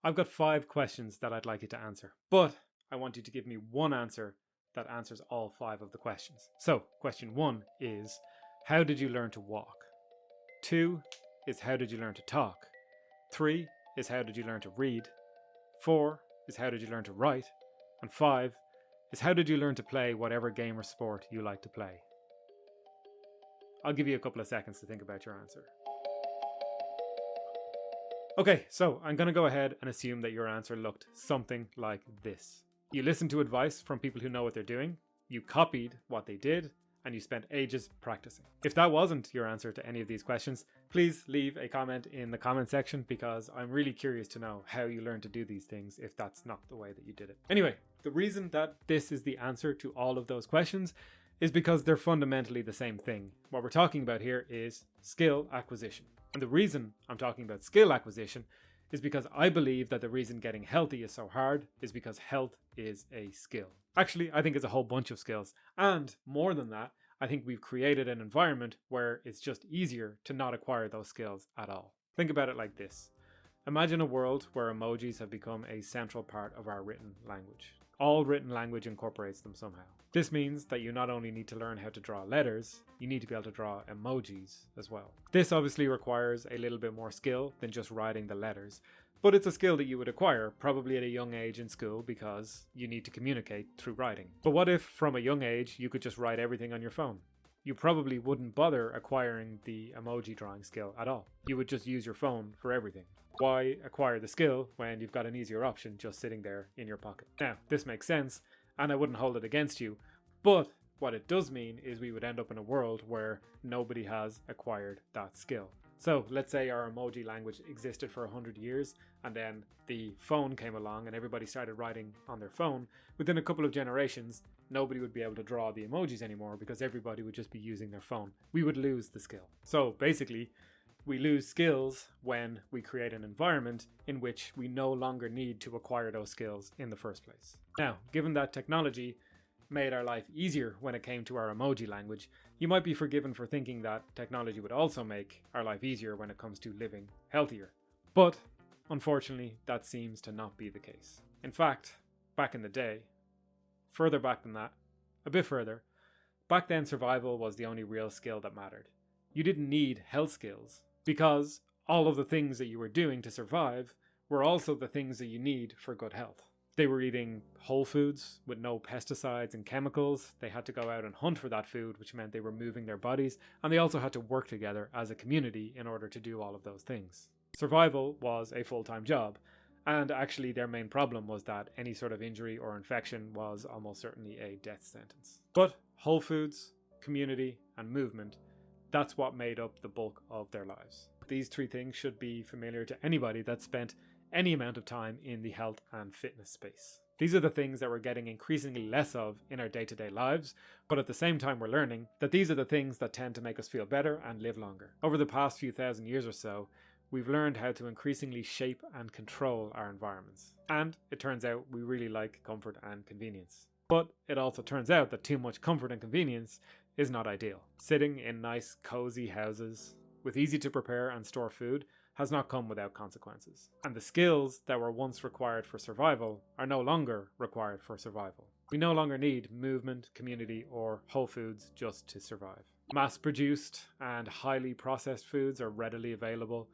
I've got 5 questions that I'd like you to answer, but I want you to give me one answer that answers all 5 of the questions. So, question 1 is, how did you learn to walk? 2 is, how did you learn to talk? 3 is, how did you learn to read? 4 is, how did you learn to write? And 5 is, how did you learn to play whatever game or sport you like to play? I'll give you a couple of seconds to think about your answer. Okay, so I'm going to go ahead and assume that your answer looked something like this. You listened to advice from people who know what they're doing, you copied what they did, and you spent ages practicing. If that wasn't your answer to any of these questions, please leave a comment in the comment section because I'm really curious to know how you learned to do these things if that's not the way that you did it. Anyway, the reason that this is the answer to all of those questions is because they're fundamentally the same thing. What we're talking about here is skill acquisition. And the reason I'm talking about skill acquisition is because I believe that the reason getting healthy is so hard is because health is a skill. Actually, I think it's a whole bunch of skills. And more than that, I think we've created an environment where it's just easier to not acquire those skills at all. Think about it like this. Imagine a world where emojis have become a central part of our written language. All written language incorporates them somehow. This means that you not only need to learn how to draw letters, you need to be able to draw emojis as well. This obviously requires a little bit more skill than just writing the letters, but it's a skill that you would acquire probably at a young age in school because you need to communicate through writing. But what if from a young age you could just write everything on your phone? You probably wouldn't bother acquiring the emoji drawing skill at all. You would just use your phone for everything. Why acquire the skill when you've got an easier option just sitting there in your pocket? Now, this makes sense, and I wouldn't hold it against you, but what it does mean is we would end up in a world where nobody has acquired that skill. So let's say our emoji language existed for 100 years and then the phone came along and everybody started writing on their phone. Within a couple of generations, nobody would be able to draw the emojis anymore because everybody would just be using their phone. We would lose the skill. So basically, we lose skills when we create an environment in which we no longer need to acquire those skills in the first place. Now, given that technology made our life easier when it came to our emoji language, you might be forgiven for thinking that technology would also make our life easier when it comes to living healthier. But unfortunately, that seems to not be the case. In fact, back in the day, further back than that, a bit further, back then survival was the only real skill that mattered. You didn't need health skills because all of the things that you were doing to survive were also the things that you need for good health. They were eating whole foods with no pesticides and chemicals. They had to go out and hunt for that food, which meant they were moving their bodies, and they also had to work together as a community in order to do all of those things. Survival was a full-time job, and actually their main problem was that any sort of injury or infection was almost certainly a death sentence. But whole foods, community, and movement, that's what made up the bulk of their lives. These 3 things should be familiar to anybody that spent any amount of time in the health and fitness space. These are the things that we're getting increasingly less of in our day-to-day lives, but at the same time we're learning that these are the things that tend to make us feel better and live longer. Over the past few thousand years or so, we've learned how to increasingly shape and control our environments. And it turns out we really like comfort and convenience. But it also turns out that too much comfort and convenience is not ideal. Sitting in nice, cozy houses with easy to prepare and store food has not come without consequences. And the skills that were once required for survival are no longer required for survival. We no longer need movement, community, or whole foods just to survive. Mass-produced and highly processed foods are readily available.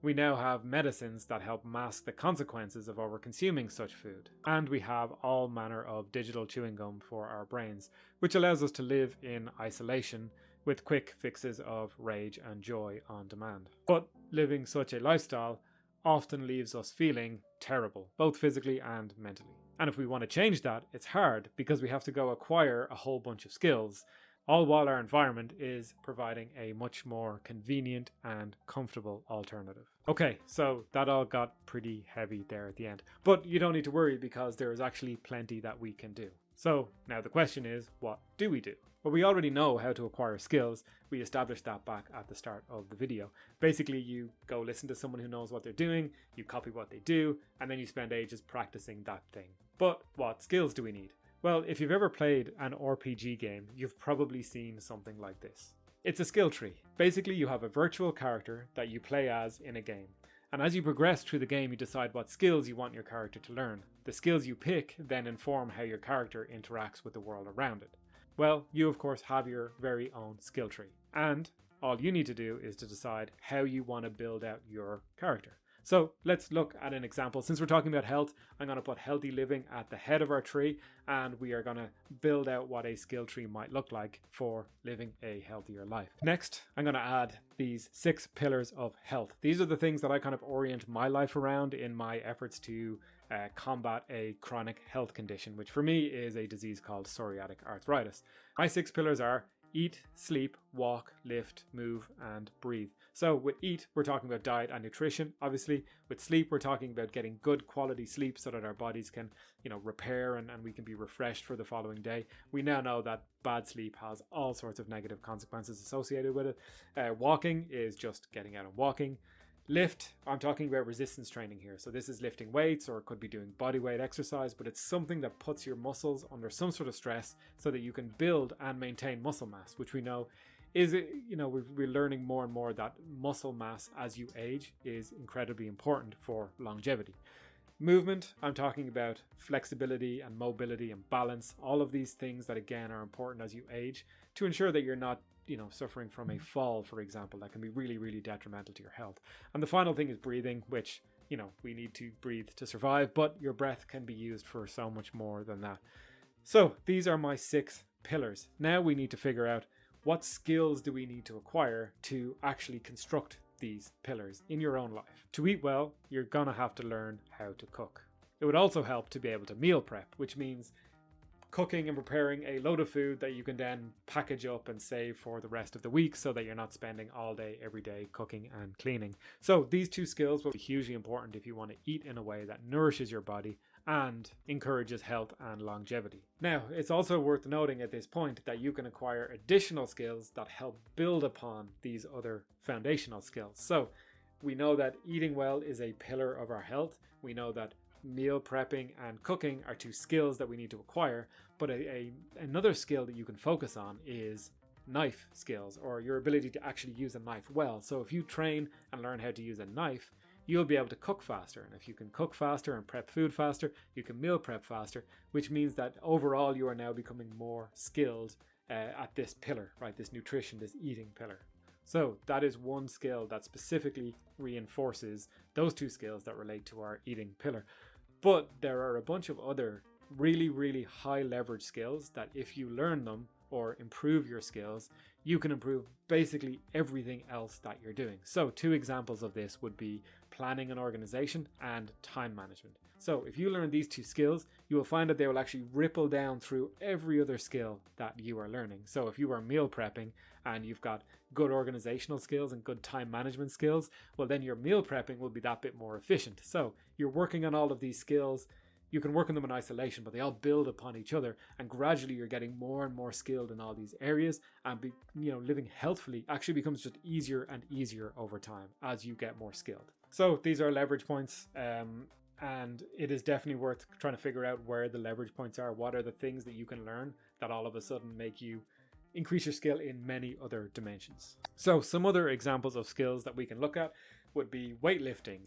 We now have medicines that help mask the consequences of over-consuming such food. And we have all manner of digital chewing gum for our brains, which allows us to live in isolation with quick fixes of rage and joy on demand. But living such a lifestyle often leaves us feeling terrible, both physically and mentally. And if we want to change that, it's hard because we have to go acquire a whole bunch of skills, all while our environment is providing a much more convenient and comfortable alternative. Okay, so that all got pretty heavy there at the end. But you don't need to worry because there is actually plenty that we can do. So now the question is, what do we do? Well, we already know how to acquire skills. We established that back at the start of the video. Basically, you go listen to someone who knows what they're doing, you copy what they do, and then you spend ages practicing that thing. But what skills do we need? Well, if you've ever played an RPG game, you've probably seen something like this. It's a skill tree. Basically, you have a virtual character that you play as in a game. And as you progress through the game, you decide what skills you want your character to learn. The skills you pick then inform how your character interacts with the world around it. Well, you of course have your very own skill tree, and all you need to do is to decide how you want to build out your character. So let's look at an example. Since we're talking about health, I'm going to put healthy living at the head of our tree, and we are going to build out what a skill tree might look like for living a healthier life. Next, I'm going to add these 6 pillars of health. These are the things that I kind of orient my life around in my efforts to combat a chronic health condition, which for me is a disease called psoriatic arthritis. My 6 pillars are eat, sleep, walk, lift, move, and breathe. So with eat, we're talking about diet and nutrition. Obviously, with sleep, we're talking about getting good quality sleep so that our bodies can, repair and we can be refreshed for the following day. We now know that bad sleep has all sorts of negative consequences associated with it. Walking is just getting out and walking. Lift, I'm talking about resistance training here. So this is lifting weights, or it could be doing body weight exercise, but it's something that puts your muscles under some sort of stress so that you can build and maintain muscle mass, which we know is, we're learning more and more that muscle mass as you age is incredibly important for longevity. Movement, I'm talking about flexibility and mobility and balance, all of these things that again are important as you age to ensure that you're not suffering from a fall, for example, that can be really, really detrimental to your health. And the final thing is breathing, which, we need to breathe to survive, but your breath can be used for so much more than that. So these are my 6 pillars. Now we need to figure out what skills do we need to acquire to actually construct these pillars in your own life. To eat well, you're gonna have to learn how to cook. It would also help to be able to meal prep, which means cooking and preparing a load of food that you can then package up and save for the rest of the week so that you're not spending all day every day cooking and cleaning. So these 2 skills will be hugely important if you want to eat in a way that nourishes your body and encourages health and longevity. Now, it's also worth noting at this point that you can acquire additional skills that help build upon these other foundational skills. So we know that eating well is a pillar of our health. We know that meal prepping and cooking are 2 skills that we need to acquire, but another skill that you can focus on is knife skills, or your ability to actually use a knife well. So if you train and learn how to use a knife, you'll be able to cook faster. And if you can cook faster and prep food faster, you can meal prep faster, which means that overall you are now becoming more skilled at this pillar, right? This nutrition, this eating pillar. So that is one skill that specifically reinforces those 2 skills that relate to our eating pillar. But there are a bunch of other really, really high leverage skills that if you learn them or improve your skills, you can improve basically everything else that you're doing. So 2 examples of this would be planning and organization and time management. So if you learn these 2 skills, you will find that they will actually ripple down through every other skill that you are learning. So if you are meal prepping and you've got good organizational skills and good time management skills, well then your meal prepping will be that bit more efficient. So you're working on all of these skills. You can work on them in isolation, but they all build upon each other, and gradually you're getting more and more skilled in all these areas, and living healthfully actually becomes just easier and easier over time as you get more skilled. So these are leverage points, and it is definitely worth trying to figure out where the leverage points are. What are the things that you can learn that all of a sudden make you increase your skill in many other dimensions? So some other examples of skills that we can look at would be weightlifting,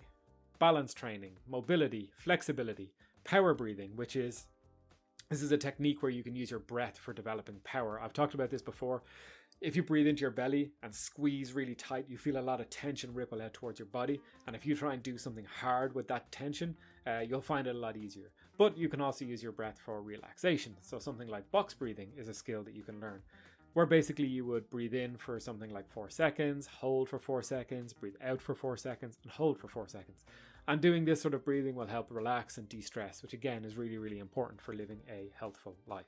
balance training, mobility, flexibility, power breathing, this is a technique where you can use your breath for developing power. I've talked about this before. If you breathe into your belly and squeeze really tight, you feel a lot of tension ripple out towards your body. And if you try and do something hard with that tension, you'll find it a lot easier. But you can also use your breath for relaxation. So something like box breathing is a skill that you can learn, where basically you would breathe in for something like 4 seconds, hold for 4 seconds, breathe out for 4 seconds, and hold for 4 seconds. And doing this sort of breathing will help relax and de-stress, which again is really, really important for living a healthful life.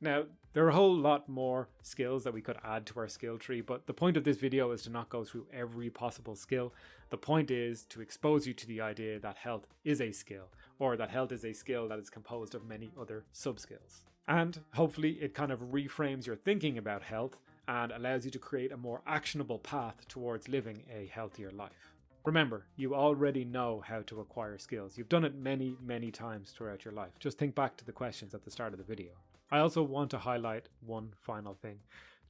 Now, there are a whole lot more skills that we could add to our skill tree, but the point of this video is to not go through every possible skill. The point is to expose you to the idea that health is a skill, or that health is a skill that is composed of many other sub-skills. And hopefully it kind of reframes your thinking about health and allows you to create a more actionable path towards living a healthier life. Remember, you already know how to acquire skills. You've done it many, many times throughout your life. Just think back to the questions at the start of the video. I also want to highlight one final thing.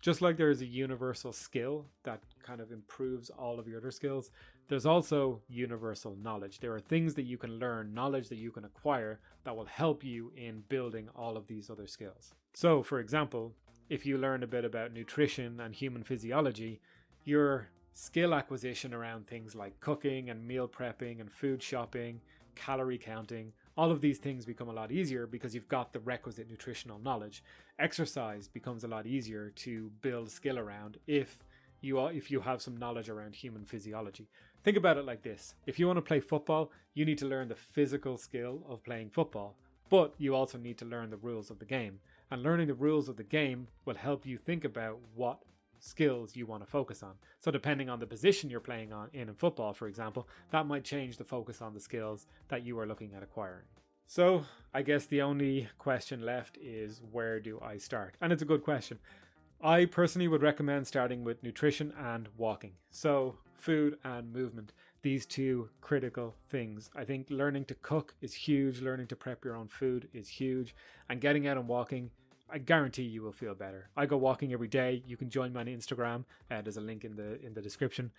Just like there is a universal skill that kind of improves all of your other skills, there's also universal knowledge. There are things that you can learn, knowledge that you can acquire that will help you in building all of these other skills. So, for example, if you learn a bit about nutrition and human physiology, your skill acquisition around things like cooking and meal prepping and food shopping, calorie counting, all of these things become a lot easier because you've got the requisite nutritional knowledge. Exercise becomes a lot easier to build skill around if you have some knowledge around human physiology. Think about it like this. If you want to play football, you need to learn the physical skill of playing football, but you also need to learn the rules of the game. And learning the rules of the game will help you think about what skills you want to focus on. So depending on the position you're playing on in football, for example, that might change the focus on the skills that you are looking at acquiring. So I guess the only question left is, where do I start? And it's a good question. I personally would recommend starting with nutrition and walking. So food and movement, these two critical things. I think learning to cook is huge. Learning to prep your own food is huge. And getting out and walking, I guarantee you will feel better. I go walking every day. You can join me on Instagram. There's a link in the description.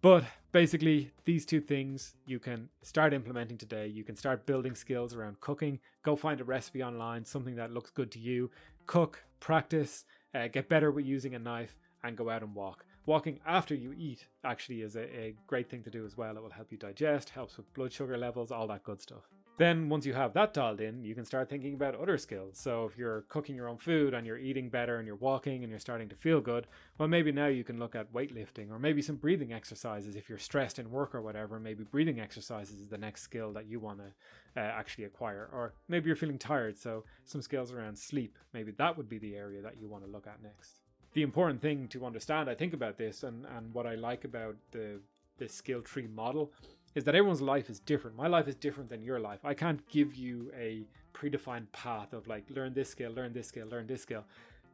But basically, these two things you can start implementing today. You can start building skills around cooking. Go find a recipe online, something that looks good to you. Cook, practice, get better with using a knife, and go out and walk. Walking after you eat actually is a great thing to do as well. It will help you digest, helps with blood sugar levels, all that good stuff. Then once you have that dialed in, you can start thinking about other skills. So if you're cooking your own food and you're eating better and you're walking and you're starting to feel good, well, maybe now you can look at weightlifting or maybe some breathing exercises. If you're stressed in work or whatever, maybe breathing exercises is the next skill that you want to actually acquire. Or maybe you're feeling tired, so some skills around sleep, maybe that would be the area that you want to look at next. The important thing to understand, I think, about this and what I like about the skill tree model is that everyone's life is different. My life is different than your life. I can't give you a predefined path of like, learn this skill, learn this skill, learn this skill.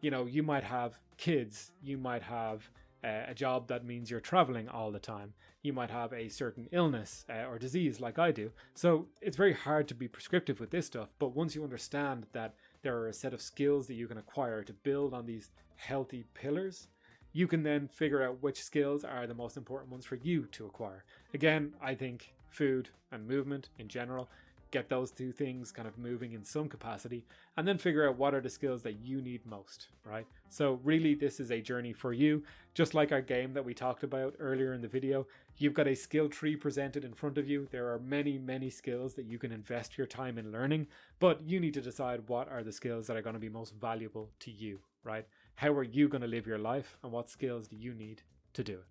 You know, you might have kids, you might have a job that means you're traveling all the time. You might have a certain illness or disease like I do. So it's very hard to be prescriptive with this stuff. But once you understand that there are a set of skills that you can acquire to build on these healthy pillars, you can then figure out which skills are the most important ones for you to acquire. Again, I think food and movement in general, get those two things kind of moving in some capacity, and then figure out what are the skills that you need most, right? So really, this is a journey for you. Just like our game that we talked about earlier in the video, you've got a skill tree presented in front of you. There are many, many skills that you can invest your time in learning, but you need to decide what are the skills that are going to be most valuable to you, right? How are you going to live your life, and what skills do you need to do it?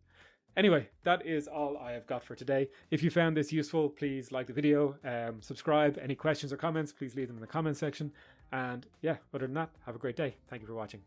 Anyway, that is all I have got for today. If you found this useful, please like the video, subscribe. Any questions or comments, please leave them in the comment section. And yeah, other than that, have a great day. Thank you for watching.